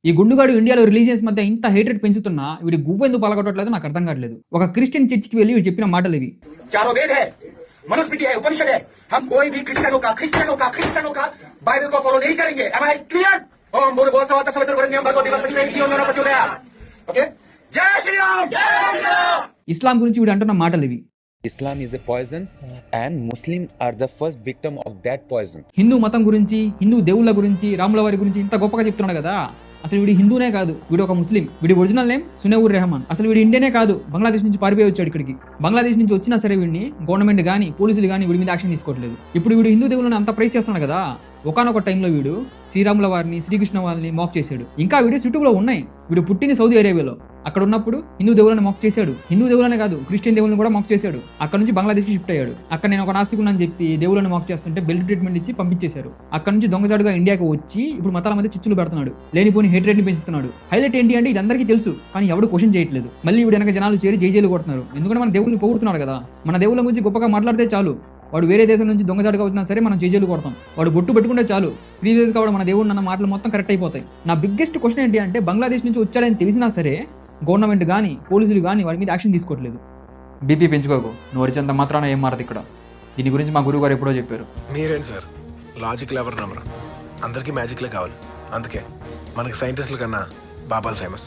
ఈ గుండుగాడు ఇండియాలో రిలీజియన్స్ మధ్య ఇంత హేట్రెడ్ పెంచుతున్నా వీడి గువ్వ ఎందుకు పలగొట్టట్లేదు నాకు అర్థం కావట్లేదు. ఒక క్రిస్టియన్ చర్చికి వెళ్ళి వీడు చెప్పిన మాటలు ఇవి. चारों वेद है, मनुस्मृति है, उपनिषद है. हम कोई भी क्रिश्चियनों का बाइबल को फॉलो नहीं करेंगे. Am I clear? ओम भूर्भुवः स्वः तत्सवितुर्वरेण्यं भर्गो देवस्य धीमहि धियो यो न प्रचोदयात्. ओके, जय श्री राम. जय श्री राम. ఇస్లాం గురించి వీడు అంటున్న మాటలు ఇవి. Islam is a poison and Muslims are the first victim of that poison. Hindu మతం గురించి, హిందూ దేవుళ్ళ గురించి, రాముల వారి గురించి ఇంత గొప్పగా చెప్తున్నాడు కదా. అసలు వీడి హిందూనే కాదు, వీడు ఒక ముస్లిం. వీడి ఒరిజినల్ నేమ్ సునేవుర్ రెహమాన్. అసలు వీడి ఇండియానే కాదు, బంగ్లాదేశ్ నుంచి పారిపోయి వచ్చాడు ఇక్కడికి. బంగ్లాదేశ్ నుంచి వచ్చినా సరే వీడిని గవర్నమెంట్ కానీ పోలీసులు కానీ వీడి మీద యాక్షన్ తీసుకోవట్లేదు. ఇప్పుడు వీడు హిందూ దేవుళ్ళని అంత ప్రైస్ చేస్తున్నాడు కదా. ఒకనొక టైంలో వీడు శ్రీరాముల వారిని, శ్రీకృష్ణ వారిని మాక్ చేశాడు. ఇంకా వీడియోస్ యూట్యూబ్లో ఉన్నాయి. వీడు పుట్టిన సౌదీ అరేబియాలో. అక్కడ ఉన్నప్పుడు హిందూ దేవుళ్ళని మాక్ చేశాడు. హిందూ దేవుళ్ళనే కాదు, క్రిస్టియన్ దేవుళ్ళని కూడా మాక్ చేశాడు. అక్కడ నుంచి బంగ్లాదేశ్కి షిఫ్ట్ అయ్యాడు. అక్కడ నేను ఒక నాస్తికుని చెప్పి దేవుళ్ళని మాక్ చేస్తుంటే బెల్ట్ ట్రీట్మెంట్ ఇచ్చి పంపించేశారు. అక్కడ నుంచి దొంగచాటుగా ఇండియాకి వచ్చి ఇప్పుడు మతాల మధ్య చిచ్చులు పెడుతున్నాడు. లేనిపోని హేట్రేట్ ని పెంచుతున్నాడు. హైలైట్ ఏంటి అంటే ఇది అందరికీ తెలుసు, కానీ ఎవడు క్వశ్చన్ చేయట్లేదు. మళ్ళీ వీడు వెనక జనాలు చేరి జైలు కొడుతున్నారు. ఎందుకంటే మన దేవుళ్ళని పొగుడుతున్నాడు కదా. మన దేవుళ్ళ గురించి గొప్పగా మాట్లాడితే చాలు, వాడు వేరే దేశం నుంచి దొంగచాటుగా వచ్చినా సరే మనం జైలు కొడతాం. వాడు బొట్టు పెట్టుకుంటే చాలు, ప్రీవియస్ గా మన దేవుడు అన్న మాటలు మొత్తం కరెక్ట్ అయిపోతాయి. నా బిగ్గెస్ట్ క్వశ్చన్ ఏంటి అంటే బంగ్లాదేశ్ నుంచి వచ్చాడని తెలిసినా సరే గవర్నమెంట్ కానీ పోలీసులు కానీ వాడి మీద యాక్షన్ తీసుకోవట్లేదు. బీపీ పెంచుకోకు, నువ్వు వరిచేంత మాత్రాన ఏం మారదు ఇక్కడ. దీని గురించి మా గురువు గారు ఎప్పుడో చెప్పారు. మీరేంటి సార్ లాజిక్లు ఎవరు నమ్మరు, అందరికీ మ్యాజిక్లే కావాలి. అందుకే మనకి సైంటిస్టుల కన్నా బాబాలు ఫేమస్.